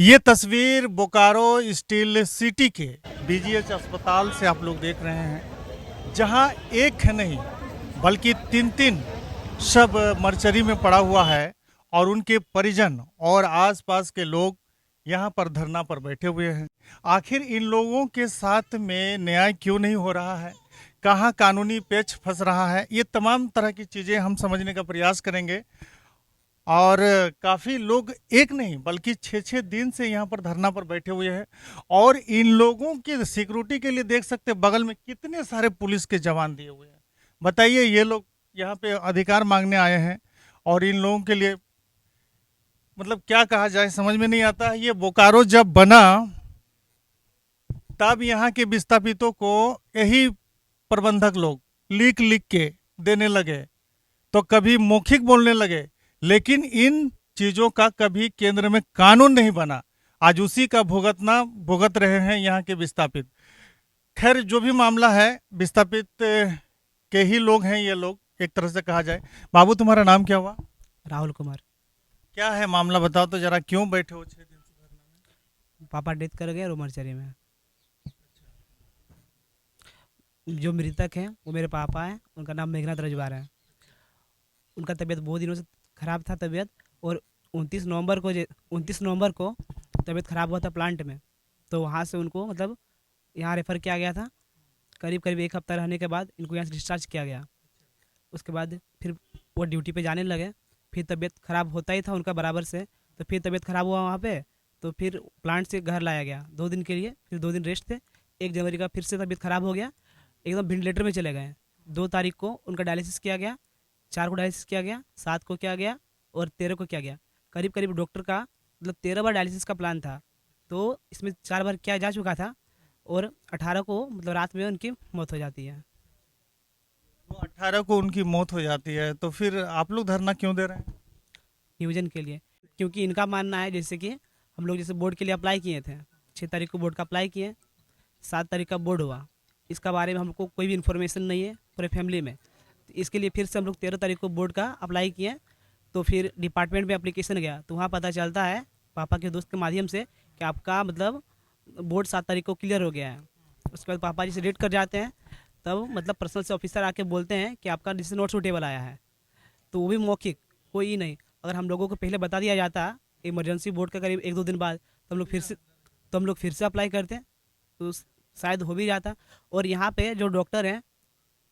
ये तस्वीर Bokaro steel city के बीजीएच अस्पताल से आप लोग देख रहे हैं, जहां एक है नहीं बल्कि तीन तीन शव मर्चरी में पड़ा हुआ है और उनके परिजन और आसपास के लोग यहां पर धरना पर बैठे हुए हैं। आखिर इन लोगों के साथ में न्याय क्यों नहीं हो रहा है, कहां कानूनी पेच फंस रहा है, ये तमाम तरह की चीज़ें हम समझने का प्रयास करेंगे। और काफ़ी लोग एक नहीं बल्कि 6-6 दिन से यहाँ पर धरना पर बैठे हुए हैं और इन लोगों की सिक्योरिटी के लिए देख सकते हैं बगल में कितने सारे पुलिस के जवान दिए हुए हैं। बताइए, ये लोग यहाँ पे अधिकार मांगने आए हैं और इन लोगों के लिए मतलब क्या कहा जाए समझ में नहीं आता है। ये बोकारो जब बना तब यहाँ के विस्थापितों को यही प्रबंधक लोग लिख लिख के देने लगे, तो कभी मौखिक बोलने लगे, लेकिन इन चीजों का कभी केंद्र में कानून नहीं बना। आज उसी का भुगत रहे हैं यहाँ के विस्थापित। खैर, जो भी मामला है, विस्थापित के ही लोग हैं ये लोग, एक तरह से कहा जाए। बाबू, तुम्हारा नाम क्या हुआ? राहुल कुमार। क्या है मामला, बताओ तो जरा, क्यों बैठे हो 6 दिन से धरना में? पापा डेथ कर गए रोमरचरी में। जो मृतक हैं वो मेरे पापा हैं, उनका नाम मेघनाथ रजवार है। उनका तबीयत बहुत दिनों से ख़राब था तबीयत, और 29 नवंबर को तबीयत ख़राब हुआ था प्लांट में। तो वहाँ से उनको मतलब यहाँ रेफ़र किया गया था। करीब करीब एक हफ्ता रहने के बाद इनको यहाँ से डिस्चार्ज किया गया। उसके बाद फिर वो ड्यूटी पे जाने लगे। फिर तबीयत ख़राब होता ही था उनका बराबर से, तो फिर तबीयत ख़राब हुआ वहाँ पे। तो फिर प्लांट से घर लाया गया 2 दिन के लिए। फिर 2 दिन रेस्ट थे। 1 जनवरी का फिर से तबीयत ख़राब हो गया, एकदम वेंटिलेटर में चले गए। 2 तारीख को उनका डायलिसिस किया गया, 4 को डायलिसिस किया गया, 7 को किया गया और 13 को किया गया। करीब करीब डॉक्टर का मतलब 13 बार डायलिसिस का प्लान था, तो इसमें 4 बार किया जा चुका था और 18 को मतलब रात में उनकी मौत हो जाती है। तो 18 को उनकी मौत हो जाती है, तो फिर आप लोग धरना क्यों दे रहे हैं? नियोजन के लिए, क्योंकि इनका मानना है जैसे कि हम लोग जैसे बोर्ड के लिए अप्लाई किए थे, 6 तारीख को बोर्ड का अप्लाई किए, 7 तारीख का बोर्ड हुआ। इसका बारे में हमको कोई भी इन्फॉर्मेशन नहीं है पूरे फैमिली में। तो इसके लिए फिर से हम लोग 13 तारीख को बोर्ड का अप्लाई किए। तो फिर डिपार्टमेंट में एप्लीकेशन गया, तो वहाँ पता चलता है पापा के दोस्त के माध्यम से कि आपका मतलब बोर्ड 7 तारीख को क्लियर हो गया है। उसके बाद पापा जी से डेट कर जाते हैं, तब मतलब पर्सनल से ऑफिसर आके बोलते हैं कि आपका डिसीजन नोट सुटेबल आया है। तो वो भी मौखिक, कोई नहीं। अगर हम लोगों को पहले बता दिया जाता इमरजेंसी बोर्ड का करीब 1-2 दिन बाद, तो हम लोग फिर से अप्लाई करते, तो शायद हो भी जाता। और यहाँ पे जो डॉक्टर हैं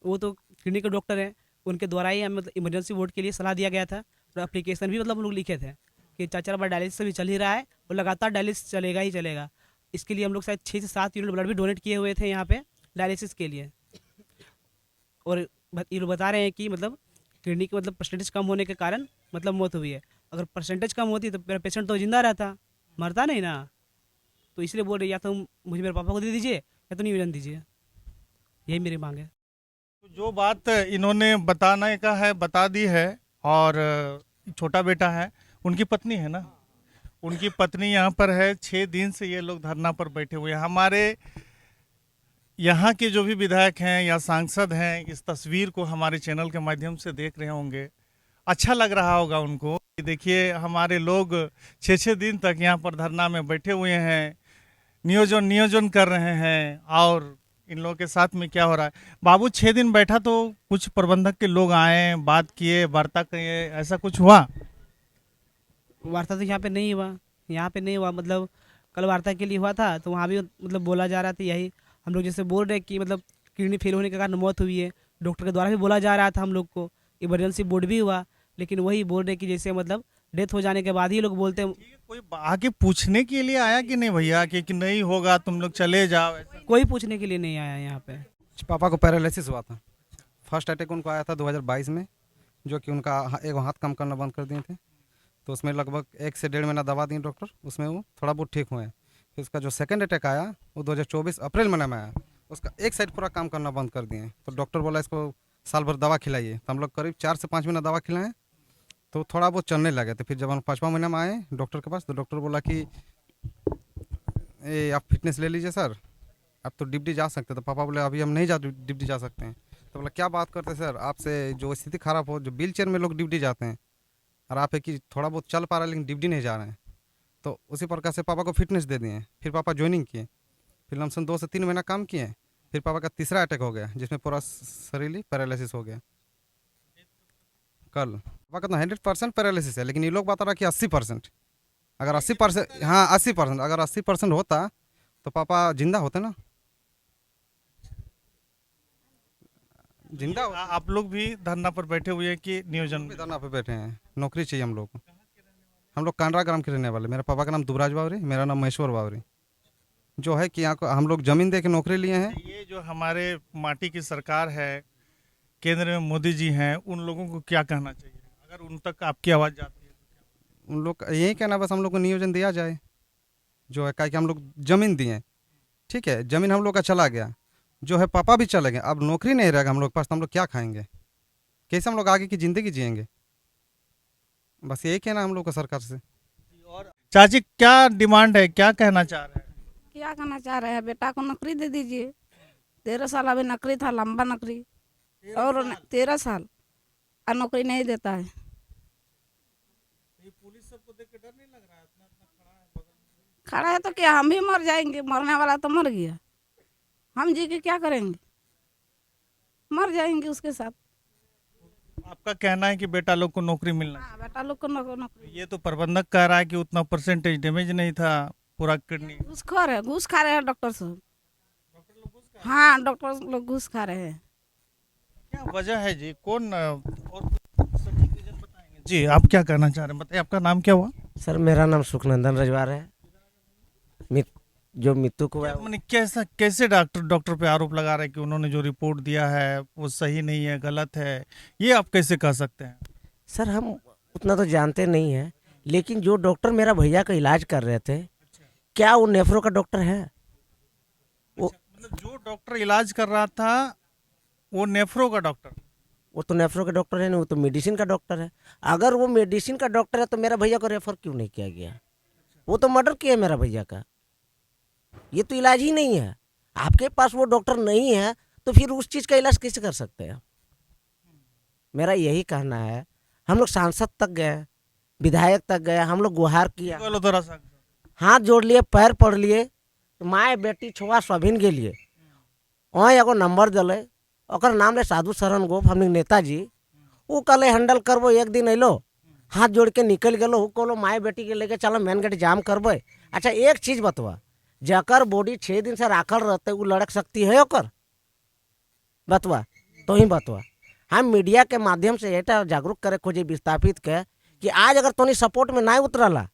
वो तो क्लिनिक के डॉक्टर हैं, उनके द्वारा ही हमें मतलब इमरजेंसी वार्ड के लिए सलाह दिया गया था। और एप्लीकेशन भी मतलब हम लोग लिखे थे कि 4 बार डायलिसिस भी चल ही रहा है और लगातार डायलिसिस चलेगा ही चलेगा। इसके लिए हम लोग शायद 6 से 7 यूनिट ब्लड भी डोनेट किए हुए थे यहाँ पे डायलिसिस के लिए। और ये लोग बता रहे हैं कि मतलब क्लिनिक मतलब परसेंटेज कम होने के कारण मतलब मौत हुई है। अगर परसेंटेज कम होती तो मेरा पेशेंट तो जिंदा रहता, मरता नहीं ना। तो इसलिए बोल रहे या तो मुझे मेरे पापा को दे दीजिए या तो नियोजन दीजिए, यही मेरी मांग है। तो जो बात इन्होंने बताने का है बता दी है। और छोटा बेटा है, उनकी पत्नी है ना, उनकी पत्नी यहाँ पर है। 6 दिन से ये लोग धरना पर बैठे हुए हैं। हमारे यहाँ के जो भी विधायक हैं या सांसद हैं इस तस्वीर को हमारे चैनल के माध्यम से देख रहे होंगे, अच्छा लग रहा होगा उनको कि देखिए हमारे लोग 6-6 दिन तक यहाँ पर धरना में बैठे हुए हैं, नियोजन कर रहे हैं और इन लोगों के साथ में क्या हो रहा है। बाबू, 6 दिन बैठा तो कुछ प्रबंधक के लोग आए, बात किए, वार्ता किए, ऐसा कुछ हुआ? वार्ता तो यहाँ पे नहीं हुआ, यहाँ पे नहीं हुआ। मतलब कल वार्ता के लिए हुआ था, तो वहाँ भी मतलब बोला जा रहा था यही। हम लोग जैसे बोल रहे कि मतलब किडनी फेल होने के कारण मौत हुई है, डॉक्टर के द्वारा भी बोला जा रहा था हम लोग को। इमरजेंसी बोर्ड भी हुआ, लेकिन वही बोल रहे कि जैसे मतलब डेथ हो जाने के बाद ही लोग बोलते हैं। ठीक है, कोई आके पूछने के लिए आया कि नहीं भैया कि नहीं होगा तुम लोग चले जाओ, ऐसा? कोई पूछने के लिए नहीं आया यहाँ पे। पापा को पैरालिसिस हुआ था। फर्स्ट अटैक उनको आया था 2022 में, जो कि उनका एक हाथ काम करना बंद कर दिए थे। तो उसमें लगभग 1 से 1.5 महीना दवा दी डॉक्टर, उसमें वो थोड़ा बहुत ठीक हुए हैं। फिर उसका जो सेकंड अटैक आया वो 2024 अप्रैल महीने में आया। उसका एक साइड पूरा काम करना बंद कर दिए। तो डॉक्टर बोला इसको साल भर दवा खिलाइए। तो हम लोग करीब 4 से 5 महीना दवा खिलाएं, तो थोड़ा बहुत चलने लगे थे। फिर जब हम 5वां महीना में आए डॉक्टर के पास, तो डॉक्टर बोला कि ये आप फिटनेस ले लीजिए सर, आप तो ड्यूटी जा सकते। तो पापा बोले अभी हम नहीं जा ड्यूटी जा सकते हैं। तो बोला क्या बात करते हैं सर, आपसे जो स्थिति खराब हो, जो व्हील चेयर में लोग ड्यूटी जाते हैं, और आप है कि थोड़ा बहुत चल पा रहे हैं लेकिन ड्यूटी नहीं जा रहे हैं। तो उसी प्रकार से पापा को फिटनेस दे दिए। फिर पापा ज्वाइनिंग किए, फिर लमसम 2 से 3 महीना काम किए। फिर पापा का तीसरा अटैक हो गया जिसमें पूरा शरीर पैरालिसिस हो गया कल। पापा का तो 100% पैरालिसिस है, लेकिन ये लोग बता रहा कि 80%। अगर 80%, हाँ 80%, अगर 80% होता तो पापा जिंदा होते ना, जिंदा होते। आप लोग भी धरना पर बैठे हुए हैं कि नियोजन भी धरना पे बैठे हैं, नौकरी चाहिए हम लोग को। हम लोग कांडरा ग्राम के रहने वाले। मेरे पापा का नाम दुबराज बावरी, मेरा नाम महेश्वर बावरी। जो है कि यहाँ को हम लोग जमीन दे के नौकरी लिए हैं। ये जो हमारे माटी की सरकार है, केंद्र में मोदी जी हैं, उन लोगों को क्या कहना चाहिए अगर उन तक आपकी आवाज़ जाती है? उन लोग का यही कहना, बस हम लोग को नियोजन दिया जाए। जो है क्या कि हम लोग जमीन दिए, ठीक है, जमीन हम लोग का चला गया, जो है पापा भी चले गए, अब नौकरी नहीं रहेगा हम लोग पास, तो हम लोग क्या खाएंगे, कैसे हम लोग आगे की ज़िंदगी जिएंगे। बस यही कहना हम लोग का सरकार से। और चाची क्या डिमांड है, क्या कहना चाह रहे हैं? क्या करना चाह रहे हैं? बेटा को नौकरी दे दीजिए। 13 साल अभी नौकरी था, लंबा नौकरी, और 13 साल और नौकरी नहीं देता है। पुलिस सबको देख के डर नहीं लग रहा है? इतना इतना खड़ा है बगल में। खड़ा है तो क्या, हम भी मर जाएंगे? मरने वाला तो मर गया, हम जी के क्या करेंगे? मर जाएंगे उसके साथ। आपका कहना है कि बेटा लोग को नौकरी मिलना हाँ, बेटा लोग को नौकरी। चाहिए। ये तो प्रबंधक कह रहा है कि उतना परसेंटेज डैमेज नहीं था, पूरा किडनी। घूसखोर है, घूस खा रहे हैं डॉक्टर साहब। हाँ, डॉक्टर लोग घूस खा रहे हैं। क्या वजह है जी? कौन और सटीक रीजन बताएंगे? जी आप क्या कहना चाह रहे हैं, बताइए। आपका नाम क्या हुआ? सर मेरा नाम सुखनंदन रजवार है। जो मित्तू को मैंने कैसे डॉक्टर पे आरोप लगा रहे हैं कि उन्होंने जो रिपोर्ट दिया है वो सही नहीं है, गलत है, ये आप कैसे कह सकते हैं? सर हम उतना तो जानते नहीं हैं, लेकिन जो डॉक्टर मेरा भैया का इलाज कर रहे थे, क्या वो नेफ्रो का डॉक्टर है? वो मतलब जो डॉक्टर इलाज कर रहा था वो नेफ्रो का डॉक्टर? वो तो नेफ्रो का डॉक्टर है नहीं, वो तो मेडिसिन का डॉक्टर है। अगर वो मेडिसिन का डॉक्टर है तो मेरा भैया को रेफर क्यों नहीं किया गया? वो तो मर्डर किया मेरा भैया का, ये तो इलाज ही नहीं है। आपके पास वो डॉक्टर नहीं है तो फिर उस चीज़ का इलाज कैसे कर सकते हैं? मेरा यही कहना है। हम लोग सांसद तक गए, विधायक तक गए, हम लोग गुहार किया, बोलो थोड़ा सा। हाथ जोड़ लिए, पैर पड़ लिए, तो माए बेटी छुआ स्वाभिन के लिए वहाँ एगो नंबर दिले, ओकर नाम ले साधु शरण गोप, हम नेताजी। वो कल हैंडल करबो, एक दिन अलो हाथ जोड़ के निकल गलो, वो कहलो माए बेटी के लेके चलो मेन गेट जाम करबे। अच्छा एक चीज़ बतवा, जकर बॉडी 6 दिन से राखल रहते वो लड़क सकती है ओकर? बतवा तो ही बतवा। हम मीडिया के माध्यम से एटा जागरूक करे खोजे विस्थापित के कि आज अगर तोनी सपोर्ट में ना उतरला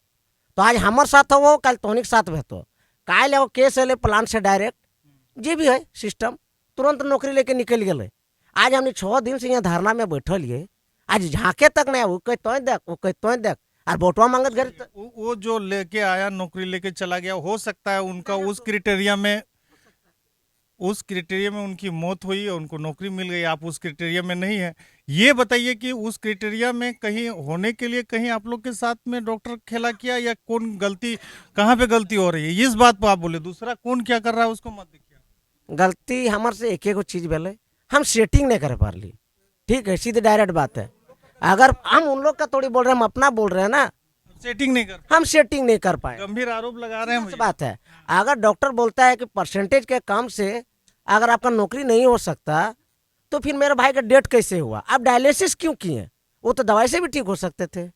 तो आज हमारे साथ हो, कल तोनी के साथ भेतो, काल एगो केस एले प्लान से डायरेक्ट, जे भी है सिस्टम तुरंत नौकरी लेके निकल गए। आज हमने 6 दिन से यहाँ धरना में बैठल है, आज झाँके तक नहीं, वो कह तो देख, वो कह तो देख, और वोटवा मांगत घर। वो जो लेके आया, नौकरी लेके चला गया, हो सकता है उनका उस क्राइटेरिया में उनकी मौत हुई और उनको नौकरी मिल गई। आप उस क्राइटेरिया में नहीं है। ये बताइए कि उस क्राइटेरिया में कहीं होने के लिए कहीं आप लोग के साथ में डॉक्टर खेला किया, या कौन गलती, कहाँ पे गलती हो रही है, इस बात पर आप बोले। दूसरा कौन क्या कर रहा है उसको मत देखिए। गलती हमारे से एक चीज़ बोले, हम सेटिंग नहीं कर पा रही। ठीक है, सीधे डायरेक्ट बात है। अगर हम उन लोग का थोड़ी बोल रहे हैं, हम अपना बोल रहे हैं ना, सेटिंग नहीं कर, हम सेटिंग नहीं कर पाए। गंभीर आरोप लगा रहे हैं। बात है, अगर डॉक्टर बोलता है कि परसेंटेज के कम से अगर आपका नौकरी नहीं हो सकता, तो फिर मेरे भाई का डेथ कैसे हुआ? आप डायलिसिस क्यों किए? वो तो दवाई से भी ठीक हो सकते थे।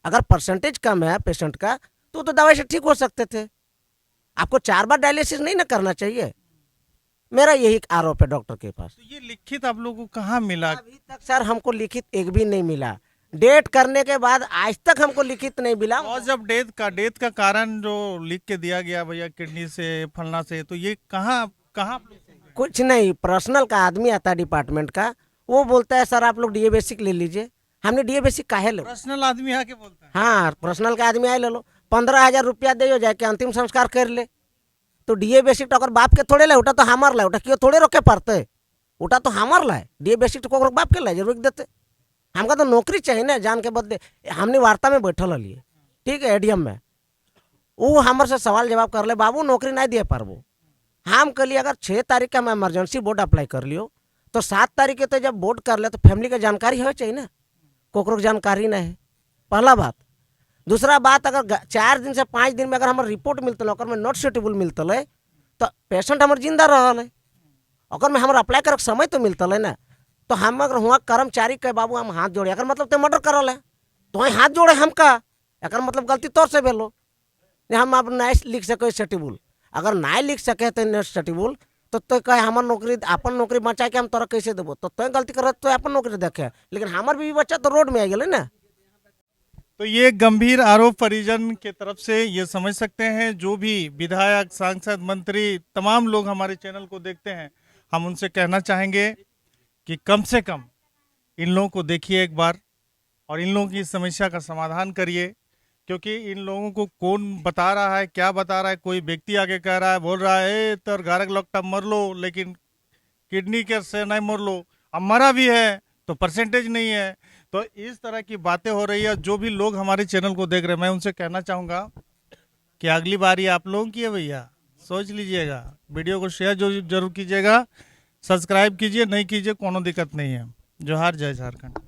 अगर परसेंटेज कम है पेशेंट का तो दवाई से ठीक हो सकते थे। आपको 4 बार डायलिसिस नहीं ना करना चाहिए। मेरा यही आरोप है डॉक्टर के पास। तो ये लिखित आप लोगों को कहाँ मिला? अभी तक सर हमको लिखित एक भी नहीं मिला। डेट करने के बाद आज तक हमको लिखित नहीं मिला। और जब डेथ का कारण जो लिख के दिया गया भैया किडनी से फलना से, तो ये कहाँ कुछ नहीं, पर्सनल का आदमी आता है डिपार्टमेंट का, वो बोलता है सर आप लोग डीए बेसिक ले लीजिए। हमने डीए बेसिक काहे लो? पर्सनल आदमी आके बोलता है? हाँ, पर्सनल का आदमी आए ले लो, 15,000 रुपया दे जाके अंतिम संस्कार कर ले। तो डीए बेसिक तो बाप के थोड़े लाए, उठा तो हमार लाए, उठा क्यों थोड़े रोके पड़ते, उठा तो हमार लाए। डीए बेसिक तो बाप के लाए जरूर देते। हमका तो नौकरी चाहिए ना, जान के बदले। हमने वार्ता में बैठल लिए, ठीक है, एडीएम में, वो हमारे से सवाल जवाब कर ले, बाबू नौकरी नहीं दे पारबो। हम कहलिए अगर 6 तारीख का मैं इमरजेंसी बोर्ड अप्लाई कर लियो तो 7 तारीख के तो जब बोर्ड कर ले तो फैमिली का जानकारी हो चाहिए ना, कोकरो जानकारी नहीं है, पहला बात। दूसरा बात, अगर 4 दिन से 5 दिन में अगर हमारे रिपोर्ट मिलता है, में नॉट सुटेबल मिलता है, तो पेशेंट हमारे जिंदा रहा है, अगर में हमारा अप्लाई कर समय तो मिलता है ना। तो हम अगर हुआ कर्मचारी के बाबू हम हाथ जोड़े, अगर मतलब ते मर्डर करल है तो वहीं हाथ जोड़े हमका, अगर मतलब गलती तौर से भेलो, हम अब नहीं लिख सके शेड्यूल, अगर नहीं लिख सके तो शेड्यूल, तो कहे हमार नौकरी, अपन नौकरी बचा के हम तोरा कैसे देबो, तो गलती कर तो अपन नौकरी देखे, लेकिन हमार बीवी बच्चा तो रोड में आ गए ना। तो ये गंभीर आरोप परिजन के तरफ से ये समझ सकते हैं। जो भी विधायक, सांसद, मंत्री, तमाम लोग हमारे चैनल को देखते हैं, हम उनसे कहना चाहेंगे कि कम से कम इन लोगों को देखिए एक बार और इन लोगों की समस्या का समाधान करिए, क्योंकि इन लोगों को कौन बता रहा है, क्या बता रहा है, कोई व्यक्ति आगे कह रहा है, बोल रहा है तर गारक लोकटा मर लो, लेकिन किडनी के से नहीं मर लो, अब मरा भी है तो परसेंटेज नहीं है। तो इस तरह की बातें हो रही है। जो भी लोग हमारे चैनल को देख रहे हैं, मैं उनसे कहना चाहूँगा कि अगली बारी आप लोगों की है भैया, सोच लीजिएगा, वीडियो को शेयर जरूर कीजिएगा, सब्सक्राइब कीजिए, नहीं कीजिए कोनो दिक्कत नहीं है। जोहार, जय झारखंड।